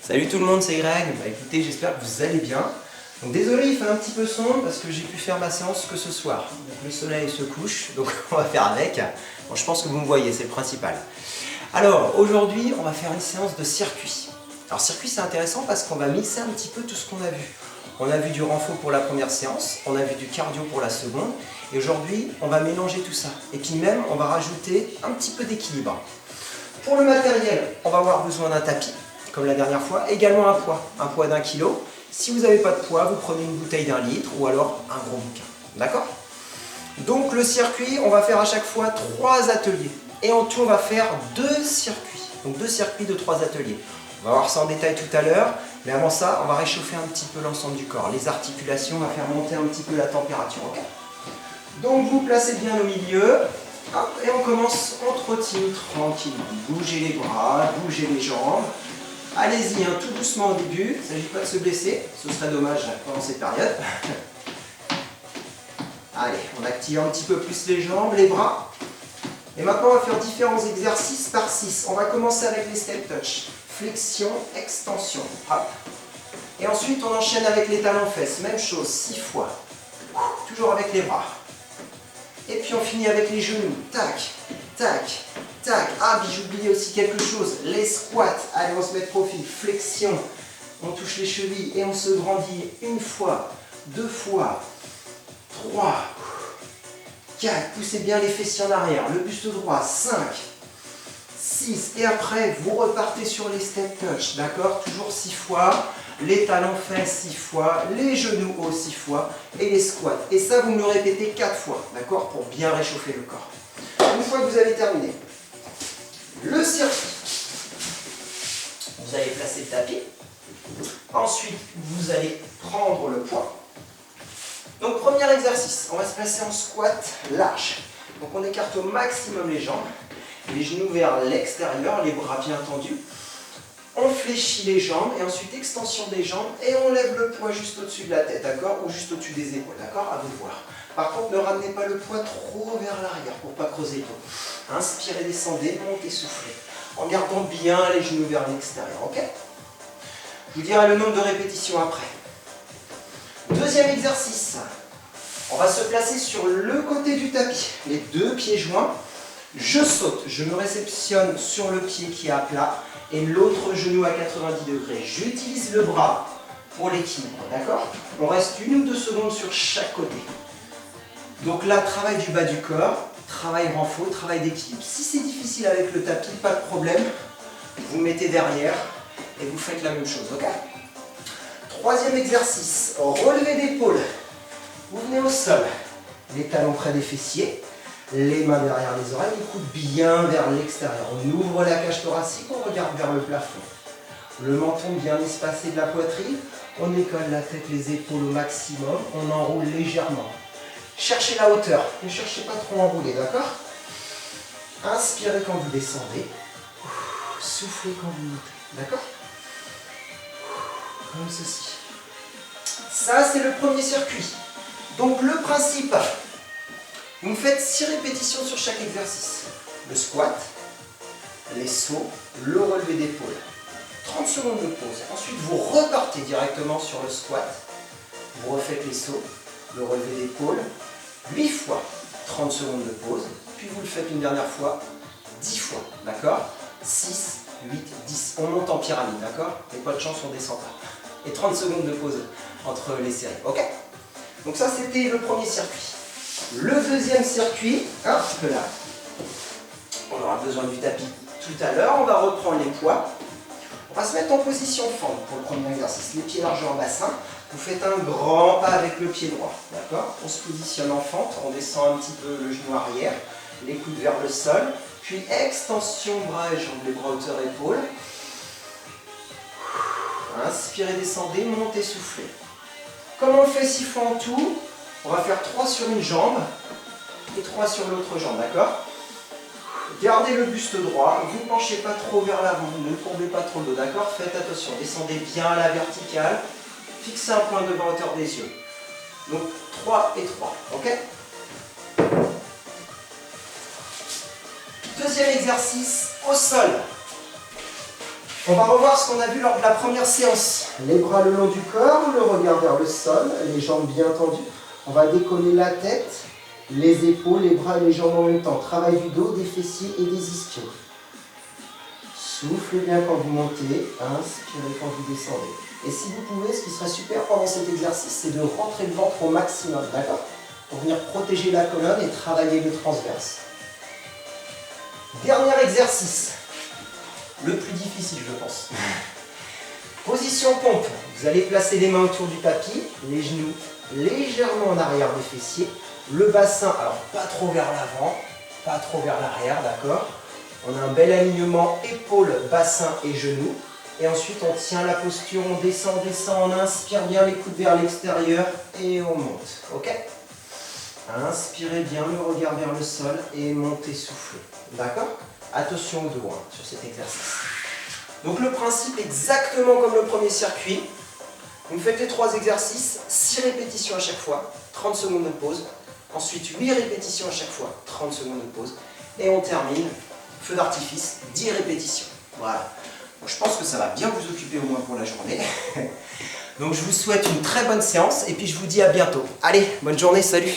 Salut tout le monde, c'est Greg. Écoutez, j'espère que vous allez bien. Donc désolé, il fait un petit peu sombre parce que j'ai pu faire ma séance que ce soir. Donc, le soleil se couche, donc on va faire avec. Bon, je pense que vous me voyez, c'est le principal. Alors aujourd'hui, on va faire une séance de circuit. Alors circuit, c'est intéressant parce qu'on va mixer un petit peu tout ce qu'on a vu. On a vu du renfort pour la première séance, on a vu du cardio pour la seconde, et aujourd'hui, on va mélanger tout ça. Et puis même, on va rajouter un petit peu d'équilibre. Pour le matériel, on va avoir besoin d'un tapis, comme la dernière fois, également un poids d'1 kg. Si vous n'avez pas de poids, vous prenez une bouteille d'1 litre ou alors un gros bouquin. D'accord? Donc le circuit, on va faire à chaque fois 3 ateliers. Et en tout, on va faire 2 circuits. Donc 2 circuits de 3 ateliers. On va voir ça en détail tout à l'heure, mais avant ça, on va réchauffer un petit peu l'ensemble du corps. Les articulations, on va faire monter un petit peu la température. Okay? Donc vous placez bien au milieu. Hop, et on commence en trotting tranquille. Bougez les bras, bougez les jambes. Allez-y, hein, tout doucement au début. Il ne s'agit pas de se blesser. Ce serait dommage pendant cette période. Allez, on active un petit peu plus les jambes, les bras. Et maintenant, on va faire différents exercices par 6. On va commencer avec les step touch. Flexion, extension. Hop. Et ensuite, on enchaîne avec les talons-fesses. Même chose, 6 fois. Toujours avec les bras. Et puis, on finit avec les genoux. Tac, tac, tac. Ah, puis j'oubliais aussi quelque chose. Les squats. Allez, on se met de profil. Flexion. On touche les chevilles et on se grandit. 1 fois, 2 fois, 3, 4. Poussez bien les fessiers en arrière. Le buste droit. 5, 6. Et après, vous repartez sur les step touch. D'accord? Toujours 6 fois. Les talons fesses 6 fois. Les genoux hauts 6 fois. Et les squats. Et ça, vous me le répétez 4 fois. D'accord? Pour bien réchauffer le corps. Une fois que vous avez terminé, le circuit. Vous allez placer le tapis. Ensuite, vous allez prendre le poids. Donc, premier exercice. On va se placer en squat large. Donc, on écarte au maximum les jambes. Les genoux vers l'extérieur, les bras bien tendus. On fléchit les jambes et ensuite extension des jambes et on lève le poids juste au-dessus de la tête, d'accord? Ou juste au-dessus des épaules, d'accord? À vous de voir. Par contre, ne ramenez pas le poids trop vers l'arrière pour ne pas creuser le dos. Inspirez, descendez, montez, soufflez. En gardant bien les genoux vers l'extérieur, ok? Je vous dirai le nombre de répétitions après. Deuxième exercice. On va se placer sur le côté du tapis, les 2 pieds joints. Je saute, je me réceptionne sur le pied qui est à plat et l'autre genou à 90 degrés. J'utilise le bras pour l'équilibre, d'accord? On reste 1 ou 2 secondes sur chaque côté. Donc là, travail du bas du corps, travail renfort, travail d'équilibre. Si c'est difficile avec le tapis, pas de problème. Vous mettez derrière et vous faites la même chose, ok? Troisième exercice, relevé d'épaule. Vous venez au sol, les talons près des fessiers. Les mains derrière les oreilles, les coudes bien vers l'extérieur. On ouvre la cage thoracique, on regarde vers le plafond. Le menton bien espacé de la poitrine. On écolle la tête, les épaules au maximum. On enroule légèrement. Cherchez la hauteur. Ne cherchez pas trop à enrouler, d'accord? Inspirez quand vous descendez. Soufflez quand vous montez, d'accord? Comme ceci. Ça, c'est le premier circuit. Donc, le principe... Vous me faites 6 répétitions sur chaque exercice. Le squat, les sauts, le relevé d'épaule. 30 secondes de pause. Ensuite, vous repartez directement sur le squat. Vous refaites les sauts, le relevé d'épaule. 8 fois, 30 secondes de pause. Puis vous le faites une dernière fois, 10 fois. D'accord? 6, 8, 10. On monte en pyramide, d'accord? Et pas de chance, on descend pas. Et 30 secondes de pause entre les séries. Ok? Donc ça, c'était le premier circuit. Le deuxième circuit, un petit peu là, on aura besoin du tapis tout à l'heure, on va reprendre les poids, on va se mettre en position fente pour le premier exercice, les pieds largeurs en bassin, vous faites un grand pas avec le pied droit, d'accord? On se positionne en fente, on descend un petit peu le genou arrière, les coudes vers le sol, puis extension bras et jambes, les bras hauteur épaule, inspirez, descendez, montez, soufflez. Comme on le fait 6 fois en tout, on va faire 3 sur une jambe et 3 sur l'autre jambe, d'accord? Gardez le buste droit, vous ne penchez pas trop vers l'avant, ne courbez pas trop le dos, d'accord? Faites attention, descendez bien à la verticale, fixez un point devant hauteur des yeux. Donc 3 et 3, ok? Deuxième exercice, au sol. On va revoir ce qu'on a vu lors de la première séance. Les bras le long du corps, le regard vers le sol, les jambes bien tendues. On va décoller la tête, les épaules, les bras et les jambes en même temps. Travail du dos, des fessiers et des ischios. Soufflez bien quand vous montez, inspirez quand vous descendez. Et si vous pouvez, ce qui serait super pendant cet exercice, c'est de rentrer le ventre au maximum, d'accord? Pour venir protéger la colonne et travailler le transverse. Dernier exercice, le plus difficile je pense. Position pompe, vous allez placer les mains autour du tapis, les genoux légèrement en arrière des fessiers, le bassin, alors pas trop vers l'avant, pas trop vers l'arrière, d'accord? On a un bel alignement épaules, bassin et genoux. Et ensuite on tient la posture, on descend, on inspire bien les coudes vers l'extérieur et on monte, ok? Inspirez bien le regard vers le sol et montez, soufflez. D'accord? Attention au dos sur cet exercice. Donc le principe exactement comme le premier circuit. Vous faites les 3 exercices, 6 répétitions à chaque fois, 30 secondes de pause. Ensuite 8 répétitions à chaque fois, 30 secondes de pause. Et on termine, feu d'artifice, 10 répétitions. Voilà. Bon, je pense que ça va bien vous occuper au moins pour la journée. Donc je vous souhaite une très bonne séance et puis je vous dis à bientôt. Allez, bonne journée, salut!